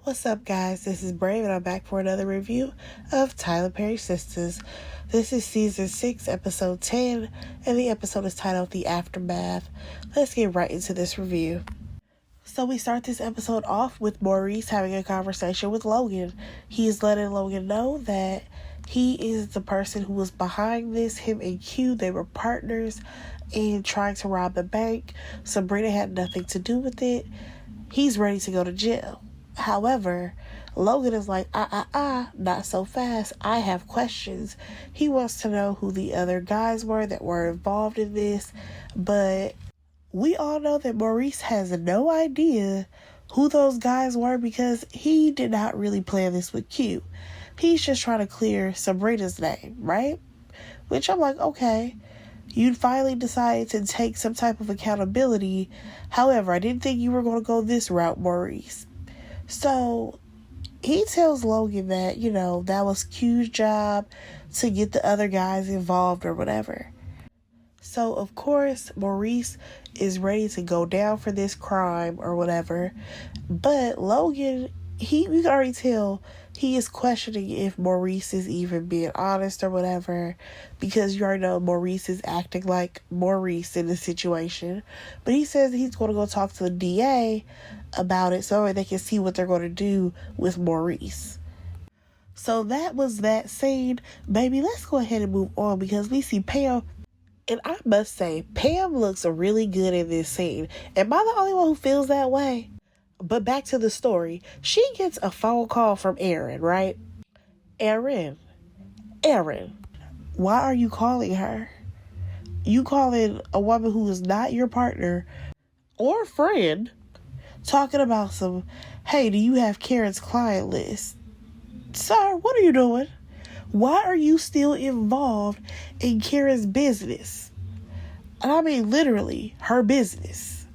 What's up, guys? This is Brave, and I'm back for another review of Tyler Perry's Sistas. This is Season 6, Episode 10, and the episode is titled The Aftermath. Let's get right into this review. So we start this episode off with Maurice having a conversation with Logan. He is letting Logan know that he is the person who was behind this. Him and Q, they were partners in trying to rob the bank. Sabrina had nothing to do with it. He's ready to go to jail. However, Logan is like, not so fast. I have questions. He wants to know who the other guys were that were involved in this, but we all know that Maurice has no idea who those guys were because he did not really plan this with Q. He's just trying to clear Sabrina's name, right? Which I'm like, okay, you finally decided to take some type of accountability. However, I didn't think you were going to go this route, Maurice. So he tells Logan that, that was Q's job to get the other guys involved or whatever. So, of course, Maurice is ready to go down for this crime or whatever. But Logan, you can already tell he is questioning if Maurice is even being honest or whatever, because you already know Maurice is acting like Maurice in the situation. But he says that he's going to go talk to the DA about it so they can see what they're going to do with Maurice. So that was that scene. Baby, let's go ahead and move on because we see Pam. And I must say, Pam looks really good in this scene. Am I the only one who feels that way? But back to the story. She gets a phone call from Aaron, right? Aaron, why are you calling her? You calling a woman who is not your partner or friend, talking about some, hey, do you have Karen's client list? Sir, what are you doing? Why are you still involved in Karen's business? And I mean literally her business.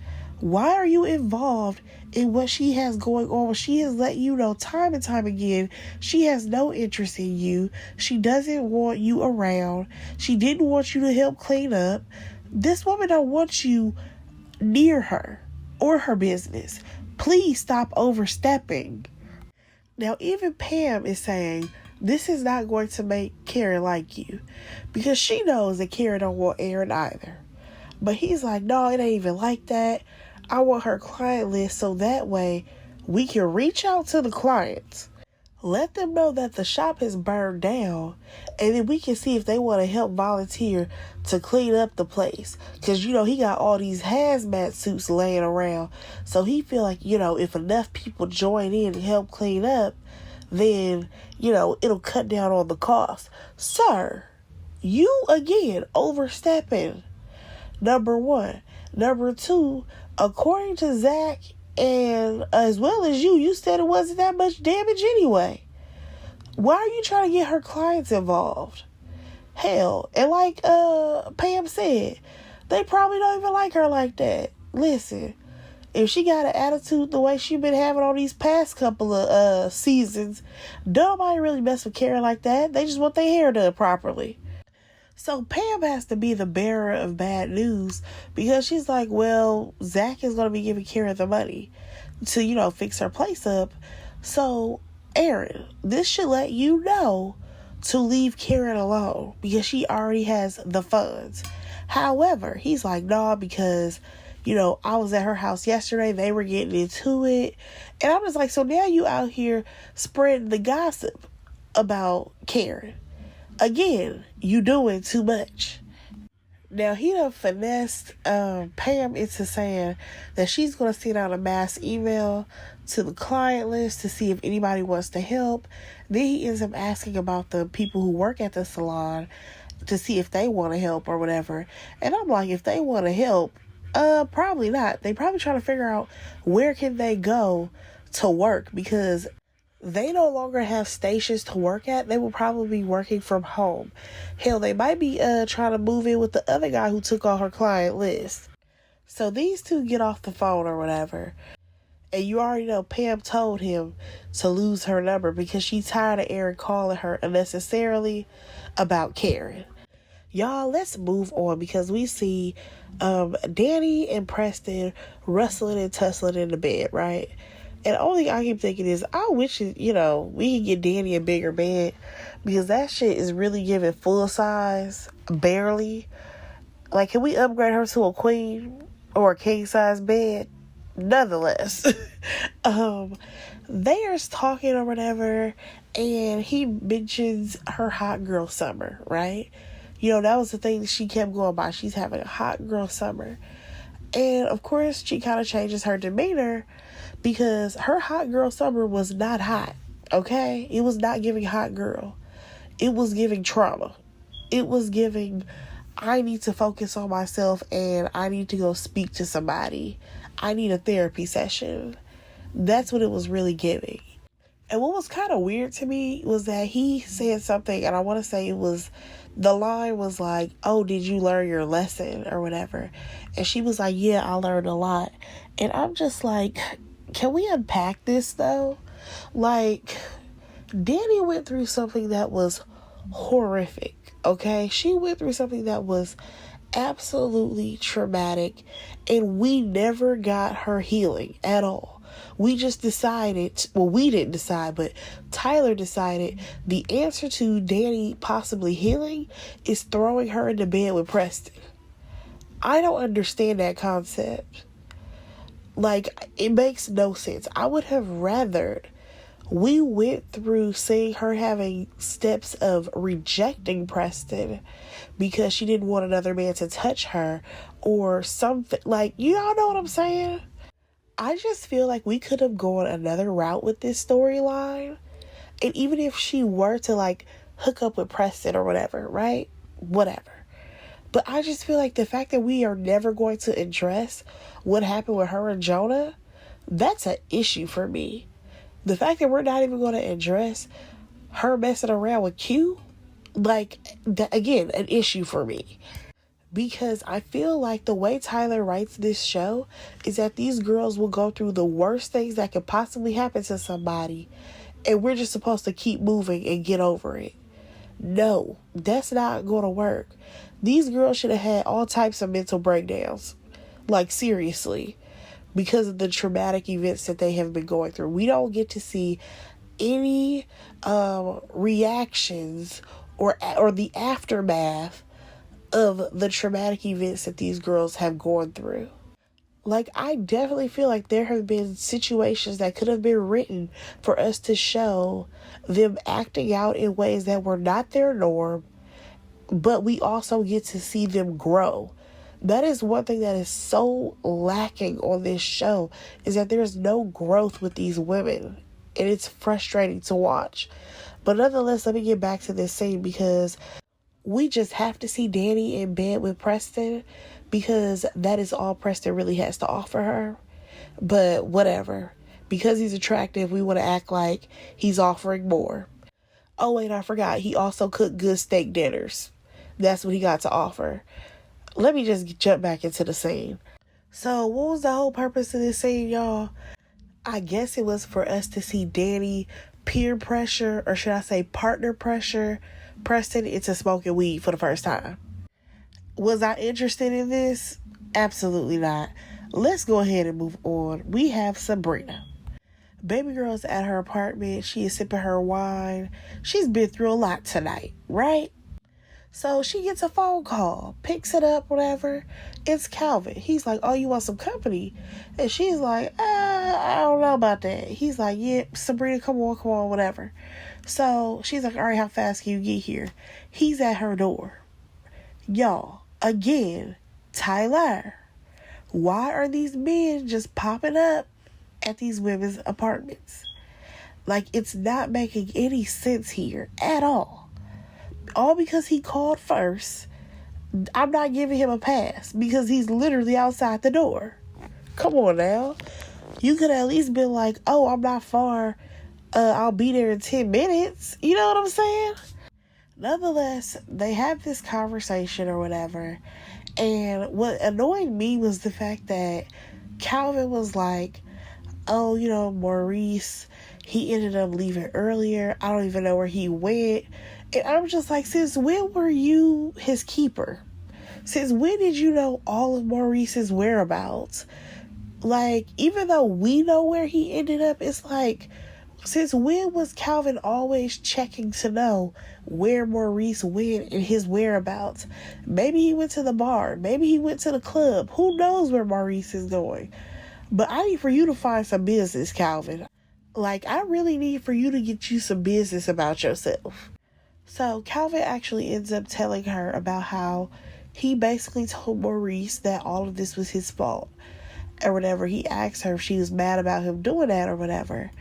Why are you involved in what she has going on? She has let you know time and time again she has no interest in you. She doesn't want you around. She didn't want you to help clean up. This woman don't want you near her or her business. Please stop overstepping. Now even Pam is saying this is not going to make Karen like you because she knows that Karen don't want Aaron either. But he's like, no, it ain't even like that. I want her client list so that way we can reach out to the clients, let them know that the shop has burned down, and then we can see if they want to help volunteer to clean up the place. Because, he got all these hazmat suits laying around. So he feel like, if enough people join in and help clean up, then, it'll cut down on the cost. Sir, you, again, overstepping. Number one. Number two, according to Zach, and as well as you said it wasn't that much damage anyway. Why are you trying to get her clients involved? Hell, and like Pam said, they probably don't even like her like that. Listen, if she got an attitude the way she been having on these past couple of seasons, nobody really mess with Karen like that. They just want their hair done properly. So Pam has to be the bearer of bad news because she's like, well, Zach is going to be giving Karen the money to, fix her place up. So, Aaron, this should let you know to leave Karen alone because she already has the funds. However, he's like, nah, because, I was at her house yesterday. They were getting into it. And I'm just like, so now you out here spreading the gossip about Karen. Again, you doing too much. Now, he done finessed Pam into saying that she's going to send out a mass email to the client list to see if anybody wants to help. Then he ends up asking about the people who work at the salon to see if they want to help or whatever. And I'm like, if they want to help, probably not. They probably trying to figure out where can they go to work because they no longer have stations to work at. They will probably be working from home. Hell, they might be trying to move in with the other guy who took on her client list. So these two get off the phone or whatever. And you already know Pam told him to lose her number because she's tired of Aaron calling her unnecessarily about Karen. Y'all, let's move on because we see Danni and Preston wrestling and tussling in the bed, right? And the only thing I keep thinking is, I wish, we could get Danny a bigger bed, because that shit is really giving full size, barely. Like, can we upgrade her to a queen or a king size bed? Nonetheless, they're talking or whatever, and he mentions her hot girl summer, right? That was the thing that she kept going by. She's having a hot girl summer. And of course, she kind of changes her demeanor, because her hot girl summer was not hot, okay? It was not giving hot girl. It was giving trauma. It was giving, I need to focus on myself and I need to go speak to somebody. I need a therapy session. That's what it was really giving. And what was kind of weird to me was that he said something, and I want to say the line was like, oh, did you learn your lesson or whatever? And she was like, yeah, I learned a lot. And I'm just like, can we unpack this though? Like, Danny went through something that was horrific, okay? She went through something that was absolutely traumatic, and we never got her healing at all. We just decided, well, we didn't decide, but Tyler decided the answer to Danny possibly healing is throwing her into bed with Preston. I don't understand that concept. Like, it makes no sense. I would have rathered we went through seeing her having steps of rejecting Preston because she didn't want another man to touch her or something. Like, you all know what I'm saying? I just feel like we could have gone another route with this storyline. And even if she were to, like, hook up with Preston or whatever, right? Whatever. But I just feel like the fact that we are never going to address what happened with her and Jonah, that's an issue for me. The fact that we're not even going to address her messing around with Q, like, that, again, an issue for me. Because I feel like the way Tyler writes this show is that these girls will go through the worst things that could possibly happen to somebody, and we're just supposed to keep moving and get over it. No, that's not going to work. These girls should have had all types of mental breakdowns. Like, seriously. Because of the traumatic events that they have been going through. We don't get to see any reactions or the aftermath of the traumatic events that these girls have gone through. Like, I definitely feel like there have been situations that could have been written for us to show them acting out in ways that were not their norm, but we also get to see them grow. That is one thing that is so lacking on this show, is that there's no growth with these women, and it's frustrating to watch. But nonetheless, let me get back to this scene, because we just have to see Danny in bed with Preston, because that is all Preston really has to offer her. But whatever. Because he's attractive, we want to act like he's offering more. Oh, wait, I forgot. He also cooked good steak dinners. That's what he got to offer. Let me just jump back into the scene. So, what was the whole purpose of this scene, y'all? I guess it was for us to see Danny peer pressure, or should I say partner pressure, Preston into smoking weed for the first time. Was I interested in this? Absolutely not. Let's go ahead and move on. We have Sabrina. Baby girl's at her apartment. She is sipping her wine. She's been through a lot tonight, right? So she gets a phone call, picks it up, whatever. It's Calvin. He's like, oh, you want some company? And she's like, I don't know about that. He's like, yeah, Sabrina, come on, whatever. So she's like, all right, how fast can you get here? He's at her door. Y'all, again, Tyler, why are these men just popping up at these women's apartments? Like, it's not making any sense here at all. All because he called first. I'm not giving him a pass because he's literally outside the door. Come on now. You could at least been like, oh, I'm not far. I'll be there in 10 minutes. You know what I'm saying? Nonetheless, they have this conversation or whatever. And what annoyed me was the fact that Calvin was like, oh, Maurice, he ended up leaving earlier. I don't even know where he went. And I'm just like, since when were you his keeper? Since when did you know all of Maurice's whereabouts? Like, even though we know where he ended up, it's like, since when was Calvin always checking to know where Maurice went and his whereabouts? Maybe he went to the bar. Maybe he went to the club. Who knows where Maurice is going? But I need for you to find some business, Calvin. Like, I really need for you to get you some business about yourself. So Calvin actually ends up telling her about how he basically told Maurice that all of this was his fault or whatever. He asked her if she was mad about him doing that or whatever.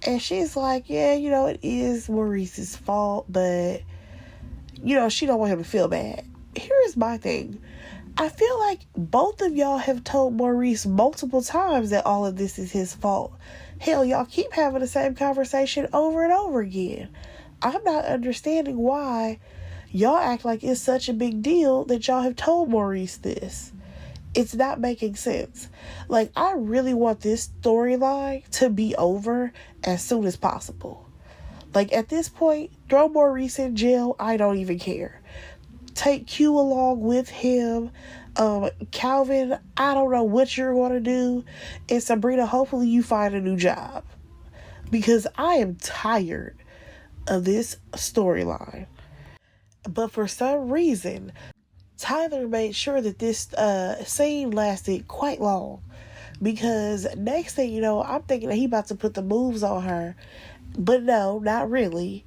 And she's like, yeah, it is Maurice's fault, but, she don't want him to feel bad. Here's my thing. I feel like both of y'all have told Maurice multiple times that all of this is his fault. Hell, y'all keep having the same conversation over and over again. I'm not understanding why y'all act like it's such a big deal that y'all have told Maurice this. It's not making sense. Like, I really want this storyline to be over as soon as possible. Like, at this point, throw Maurice in jail. I don't even care. Take Q along with him. Calvin, I don't know what you're going to do. And Sabrina, hopefully you find a new job. Because I am tired of this storyline. But for some reason, Tyler made sure that this scene lasted quite long, because next thing you know, I'm thinking that he about to put the moves on her, but no, not really.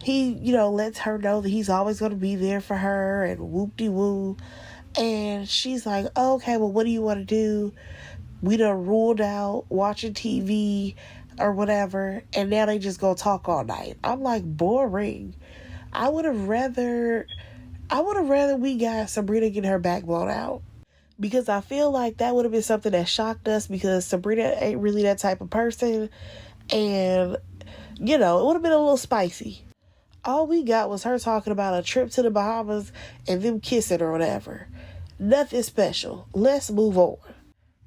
He, lets her know that he's always going to be there for her and whoop-de-woo, and she's like, oh, okay, well, what do you want to do? We done ruled out watching TV or whatever, and now they just go talk all night. I'm like, boring. I would have rather we got Sabrina getting her back blown out. Because I feel like that would have been something that shocked us, because Sabrina ain't really that type of person. And, it would have been a little spicy. All we got was her talking about a trip to the Bahamas and them kissing or whatever. Nothing special. Let's move on.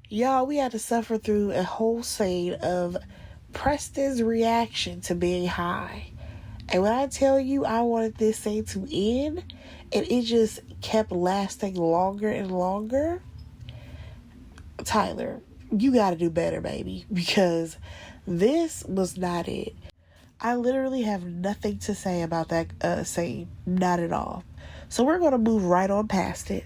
Y'all, we had to suffer through a whole scene of Preston's reaction to being high. And when I tell you I wanted this scene to end, and it just kept lasting longer and longer, Tyler, you gotta do better, baby, because this was not it. I literally have nothing to say about that scene. Not at all. So we're going to move right on past it.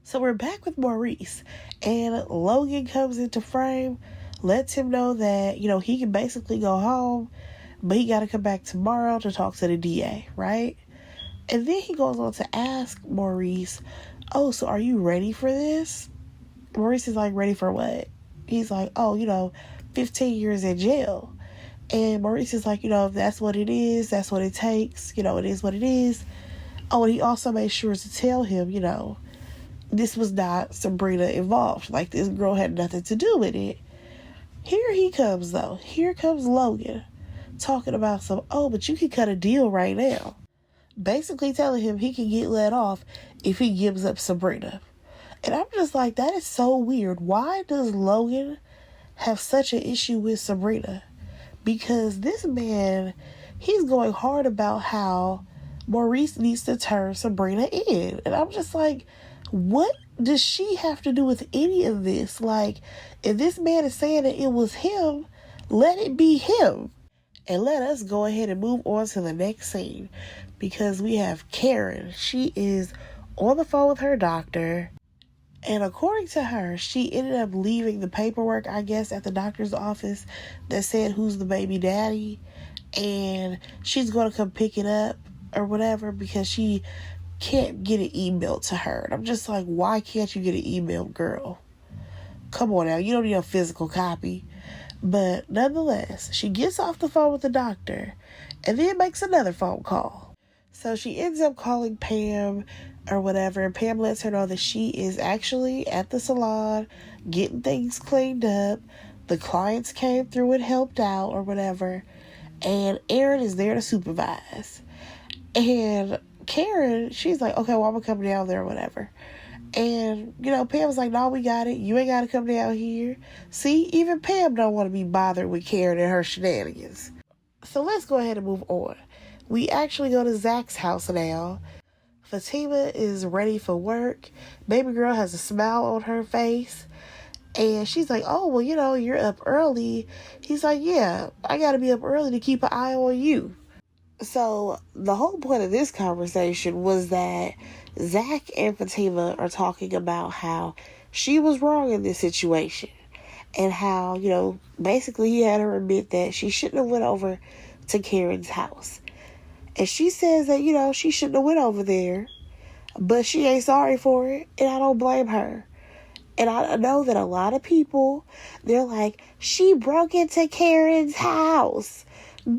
So we're back with Maurice, and Logan comes into frame, lets him know that, he can basically go home, but he got to come back tomorrow to talk to the DA, right? And then he goes on to ask Maurice, oh, so are you ready for this? Maurice is like, ready for what? He's like, 15 years in jail. And Maurice is like, if that's what it is, that's what it takes. It is what it is. Oh, and he also made sure to tell him, this was not Sabrina involved. Like, this girl had nothing to do with it. Here he comes, though. Here comes Logan talking about but you can cut a deal right now. Basically telling him he can get let off if he gives up Sabrina. And I'm just like, that is so weird. Why does Logan have such an issue with Sabrina? Because this man, he's going hard about how Maurice needs to turn Sabrina in. And I'm just like, what does she have to do with any of this? Like, if this man is saying that it was him, let it be him. And let us go ahead and move on to the next scene. Because we have Karen. She is on the phone with her doctor. And according to her, she ended up leaving the paperwork, I guess, at the doctor's office that said who's the baby daddy. And she's going to come pick it up or whatever, because she can't get an email to her. And I'm just like, why can't you get an email, girl? Come on now. You don't need a physical copy. But nonetheless, she gets off the phone with the doctor and then makes another phone call. So she ends up calling Pam or whatever, and Pam lets her know that she is actually at the salon getting things cleaned up. The clients came through and helped out or whatever, and Aaron is there to supervise. And Karen, she's like, okay, well, I'm gonna come down there or whatever. And, Pam was like, no, we got it. You ain't got to come down here. See, even Pam don't want to be bothered with Karen and her shenanigans. So let's go ahead and move on. We actually go to Zach's house now. Fatima is ready for work. Baby girl has a smile on her face. And she's like, oh, well, you're up early. He's like, yeah, I got to be up early to keep an eye on you. So the whole point of this conversation was that Zach and Fatima are talking about how she was wrong in this situation. And how, basically he had her admit that she shouldn't have went over to Karen's house. And she says that, she shouldn't have went over there. But she ain't sorry for it. And I don't blame her. And I know that a lot of people, they're like, she broke into Karen's house.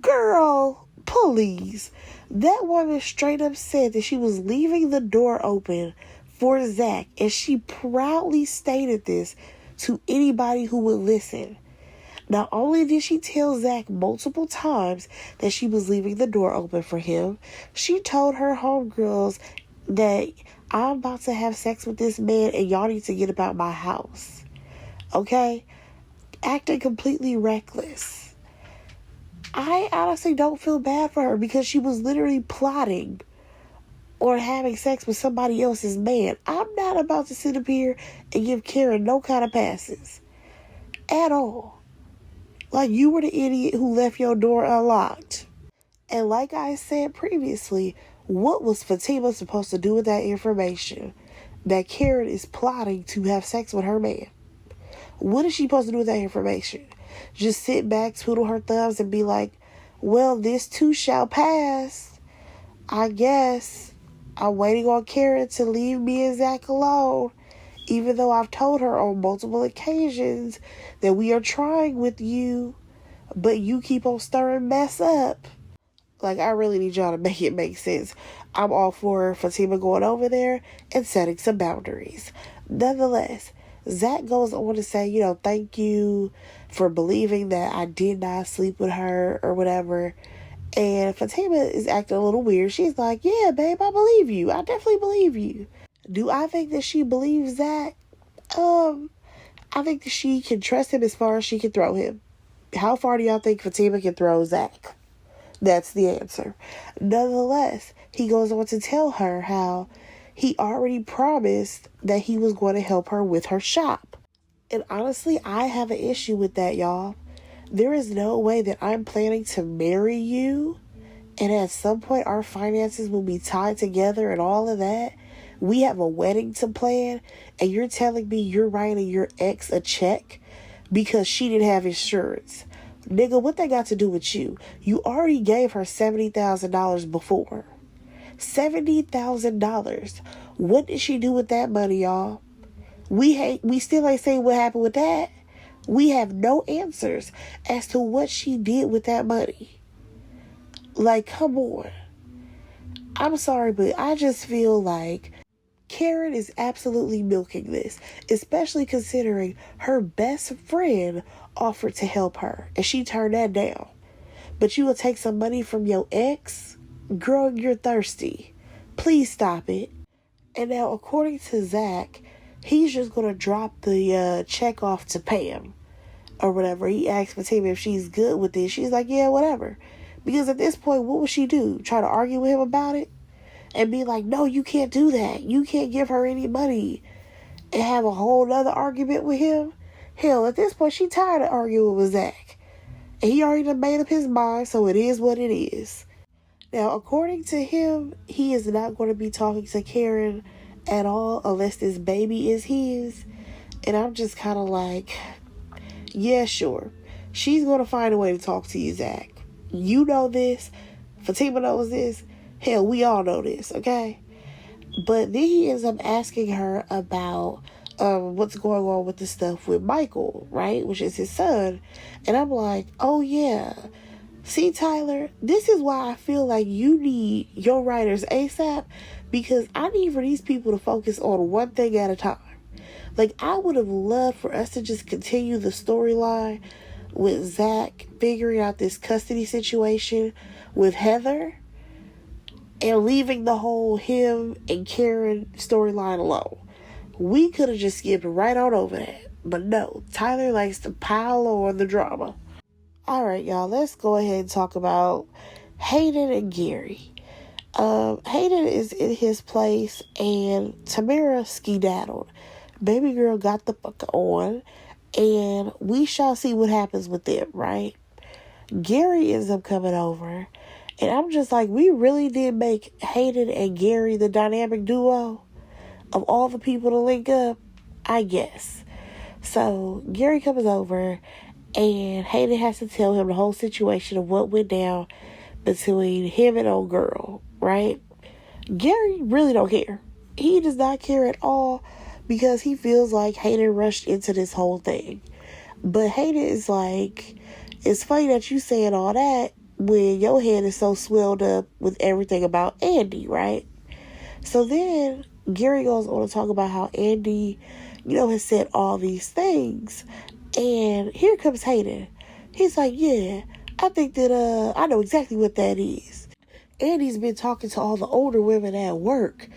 Girl, please. That woman straight up said that she was leaving the door open for Zach. And she proudly stated this to anybody who would listen. Not only did she tell Zach multiple times that she was leaving the door open for him, she told her homegirls that I'm about to have sex with this man and y'all need to get about my house. Okay? Acting completely reckless. I honestly don't feel bad for her because she was literally plotting or having sex with somebody else's man. I'm not about to sit up here and give Karen no kind of passes. At all. Like, you were the idiot who left your door unlocked. And like I said previously, what was Fatima supposed to do with that information? That Karen is plotting to have sex with her man. What is she supposed to do with that information? Just sit back, twiddle her thumbs, and be like, well, this too shall pass. I guess. I'm waiting on Karen to leave me and Zach alone, even though I've told her on multiple occasions that we are trying with you, but you keep on stirring mess up. Like, I really need y'all to make it make sense. I'm all for Fatima going over there and setting some boundaries. Nonetheless, Zach goes on to say, thank you for believing that I did not sleep with her or whatever. And Fatima is acting a little weird. She's like, yeah, babe, I believe you. I definitely believe you. Do I think that she believes that? I think that she can trust him as far as she can throw him. How far do y'all think Fatima can throw Zach? That's the answer. Nonetheless, he goes on to tell her how he already promised that he was going to help her with her shop. And honestly, I have an issue with that, y'all. There is no way that I'm planning to marry you and at some point our finances will be tied together and all of that. We have a wedding to plan and you're telling me you're writing your ex a check because she didn't have insurance. Nigga, what that got to do with you? You already gave her $70,000 before. $70,000. What did she do with that money, y'all? We still ain't saying what happened with that. We have no answers as to what she did with that money. Like, come on. I'm sorry, but I just feel like Karen is absolutely milking this, especially considering her best friend offered to help her and she turned that down. But you will take some money from your ex? Girl, you're thirsty. Please stop it. And now, according to Zach, he's just going to drop the check off to Pam or whatever. He asked Fatima if she's good with this. She's like, yeah, whatever. Because at this point, what would she do? Try to argue with him about it? And be like, no, you can't do that. You can't give her any money. And have a whole other argument with him? Hell, at this point, she tired of arguing with Zach. And he already done made up his mind, so it is what it is. Now, according to him, he is not going to be talking to Karen at all unless this baby is his. And I'm just kind of like, yeah, sure. She's going to find a way to talk to you, Zach. You know this. Fatima knows this. Hell, we all know this, okay? But then he ends up asking her about what's going on with the stuff with Michael, right? Which is his son. And I'm like, oh, yeah. See, Tyler, this is why I feel like you need your writers ASAP, because I need for these people to focus on one thing at a time. Like, I would have loved for us to just continue the storyline with Zach figuring out this custody situation with Heather and leaving the whole him and Karen storyline alone. We could have just skipped right on over that. But no, Tyler likes to pile on the drama. Alright, y'all, let's go ahead and talk about Hayden and Gary. Hayden is in his place and Tamara skedaddled. Baby girl got the fuck on And we shall see what happens with them, right? Gary ends up coming over. And I'm just like, we really did make Hayden and Gary the dynamic duo of all the people to link up, I guess. So Gary comes over and Hayden has to tell him the whole situation of what went down between him and old girl, right? Gary really don't care. He does not care at all because he feels like Hayden rushed into this whole thing. But Hayden is like, it's funny that you saying all that when your head is so swelled up with everything about Andi, right? So then Gary goes on to talk about how Andi, has said all these things. And here comes Hayden. He's like, yeah, I think that I know exactly what that is. Andi's been talking to all the older women at work.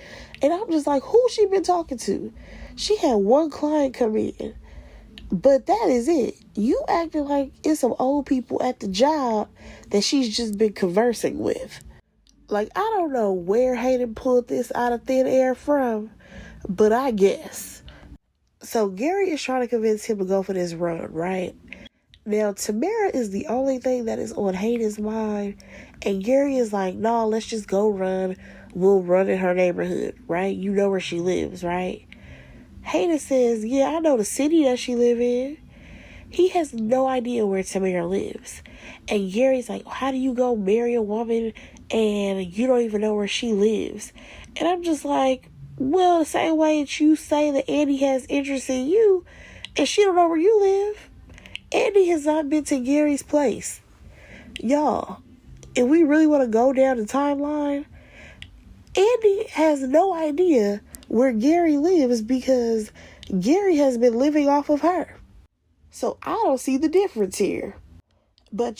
And I'm just like, who she been talking to? She had one client come in. But that is it. You acting like it's some old people at the job that she's just been conversing with. Like, I don't know where Hayden pulled this out of thin air from, but I guess. So Gary is trying to convince him to go for this run, right? Now, Tamara is the only thing that is on Hayden's mind. And Gary is like, no, let's just go run. We'll run in her neighborhood, right? You know where she lives, right? Hayden says, yeah, I know the city that she lives in. He has no idea where Tamara lives. And Gary's like, how do you go marry a woman and you don't even know where she lives? And I'm just like, well, the same way that you say that Andi has interest in you and she don't know where you live. Andi has not been to Gary's place. Y'all, if we really want to go down the timeline, Andi has no idea where Gary lives because Gary has been living off of her. So I don't see the difference here. But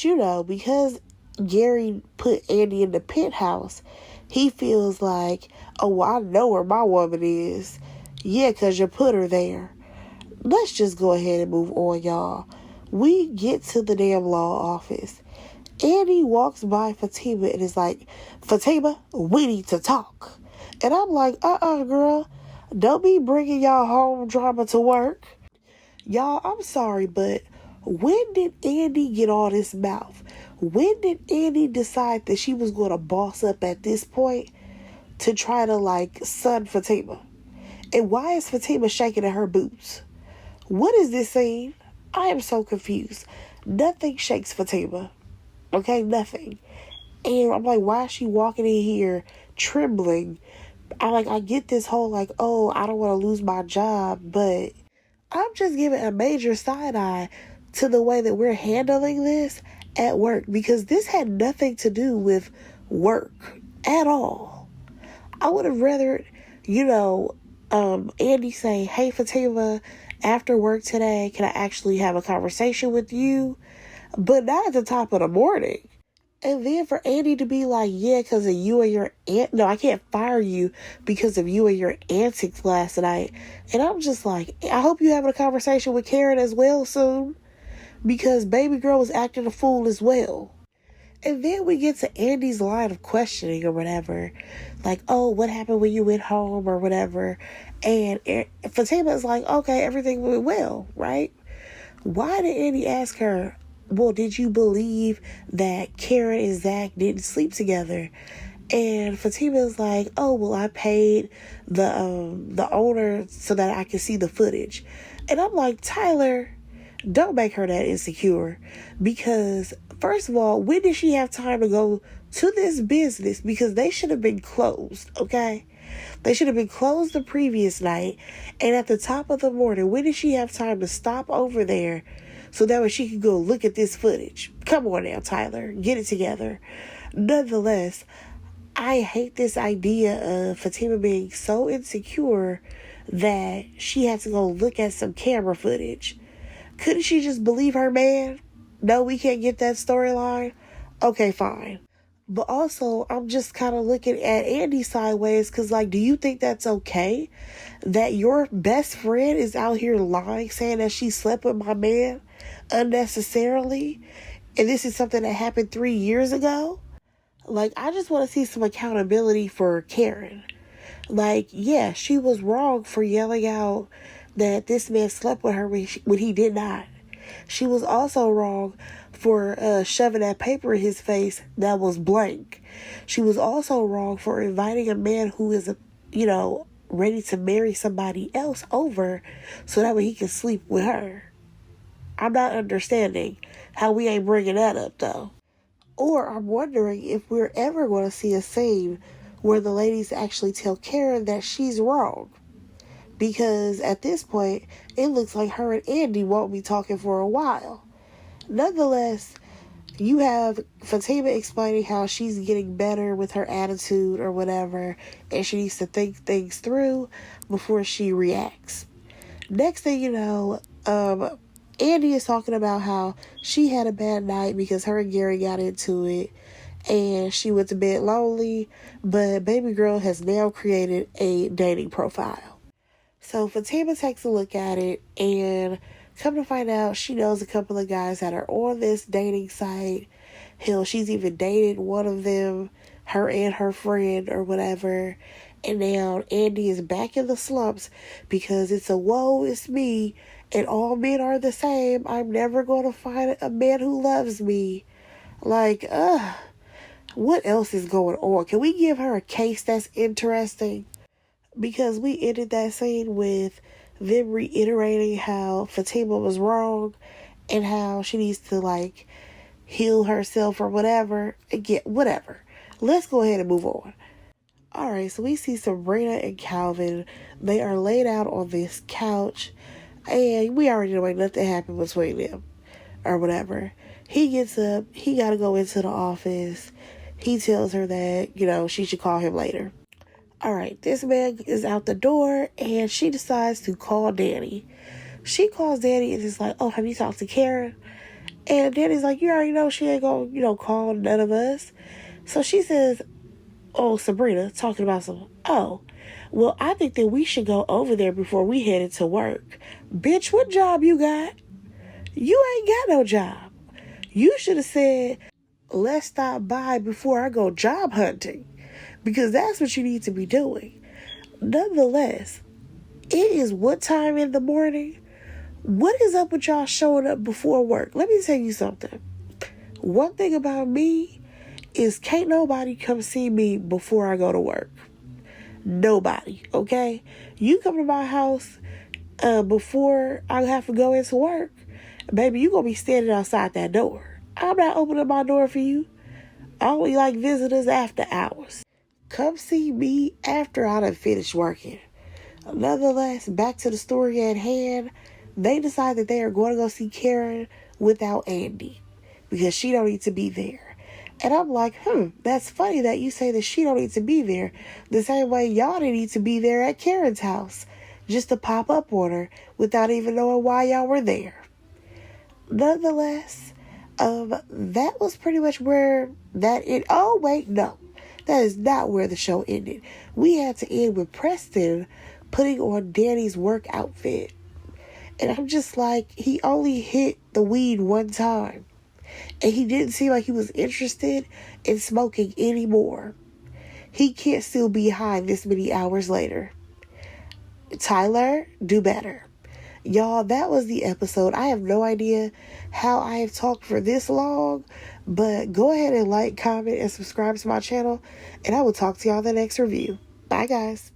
because Gary put Andi in the penthouse, he feels like, oh, well, I know where my woman is. Yeah, because you put her there. Let's just go ahead and move on, y'all. We get to the damn law office. Andi walks by Fatima and is like, Fatima, we need to talk. And I'm like, girl, don't be bringing y'all home drama to work. Y'all, I'm sorry, but when did Andi get all this mouth? When did Andi decide that she was going to boss up at this point to try to, son Fatima? And why is Fatima shaking in her boots? What is this scene? I am so confused. Nothing shakes Fatima. Okay, nothing. And I'm like, why is she walking in here trembling? I get this whole oh, I don't want to lose my job, but I'm just giving a major side eye to the way that we're handling this at work because this had nothing to do with work at all. I would have rather, Andi say, hey, Fatima, after work today, can I actually have a conversation with you? But not at the top of the morning. And then for Andi to be like, yeah, because of you and your aunt. No, I can't fire you because of you and your antics last night. And I'm just like, I hope you're having a conversation with Karen as well soon. Because baby girl was acting a fool as well. And then we get to Andi's line of questioning or whatever. Like, oh, what happened when you went home or whatever. And Fatima's like, okay, everything went well, right? Why did Andi ask her, well, did you believe that Karen and Zach didn't sleep together? And Fatima's like, oh, well, I paid the owner so that I could see the footage. And I'm like, Tyler, don't make her that insecure. Because, first of all, when did she have time to go to this business? Because they should have been closed, okay? They should have been closed the previous night. And at the top of the morning, when did she have time to stop over there so that way she could go look at this footage? Come on now, Tyler. Get it together. Nonetheless, I hate this idea of Fatima being so insecure that she had to go look at some camera footage. Couldn't she just believe her man? No, we can't get that storyline? Okay, fine. But also, I'm just kind of looking at Andi sideways because, do you think that's okay? That your best friend is out here lying, saying that she slept with my man unnecessarily? And this is something that happened 3 years ago? I just want to see some accountability for Karen. Yeah, she was wrong for yelling out that this man slept with her when he did not. She was also wrong for shoving that paper in his face that was blank. She was also wrong for inviting a man who is, ready to marry somebody else over so that way he can sleep with her. I'm not understanding how we ain't bringing that up, though. Or I'm wondering if we're ever going to see a scene where the ladies actually tell Karen that she's wrong. Because at this point, it looks like her and Andi won't be talking for a while. Nonetheless, you have Fatima explaining how she's getting better with her attitude or whatever, and she needs to think things through before she reacts. Next thing you know, Andi is talking about how she had a bad night because her and Gary got into it, and she went to bed lonely, but baby girl has now created a dating profile. So Fatima takes a look at it, and come to find out, she knows a couple of guys that are on this dating site. Hell, she's even dated one of them, her and her friend or whatever. And now Andi is back in the slumps because it's a woe is me and all men are the same. I'm never going to find a man who loves me. Like, what else is going on? Can we give her a case that's interesting? Because we ended that scene with them reiterating how Fatima was wrong and how she needs to, heal herself or whatever. Whatever. Let's go ahead and move on. Alright, so we see Sabrina and Calvin. They are laid out on this couch, and we already know nothing happened between them or whatever. He gets up. He got to go into the office. He tells her that, she should call him later. Alright, this man is out the door, and she decides to call Danny. She calls Danny and is like, oh, have you talked to Karen? And Danny's like, you already know she ain't gonna, call none of us. So she says, oh, Sabrina, talking about well, I think that we should go over there before we head into work. Bitch, what job you got? You ain't got no job. You should have said, let's stop by before I go job hunting. Because that's what you need to be doing. Nonetheless, it is what time in the morning? What is up with y'all showing up before work? Let me tell you something. One thing about me is can't nobody come see me before I go to work. Nobody, okay? You come to my house before I have to go into work, baby, you gonna be standing outside that door. I'm not opening my door for you. I only like visitors after hours. Come see me after I done finished working. Nonetheless, back to the story at hand. They decide that they are going to go see Karen without Andi because she don't need to be there. And I'm like, that's funny that you say that she don't need to be there. The same way y'all didn't need to be there at Karen's house just to pop up on her without even knowing why y'all were there. Nonetheless, that was pretty much where that ended. Oh, wait, no. That is not where the show ended. We had to end with Preston putting on Danny's work outfit. And I'm just like, he only hit the weed one time. And he didn't seem like he was interested in smoking anymore. He can't still be high this many hours later. Tyler, do better. Y'all, that was the episode. I have no idea how I have talked for this long, but go ahead and like, comment, and subscribe to my channel, and I will talk to y'all in the next review. Bye, guys.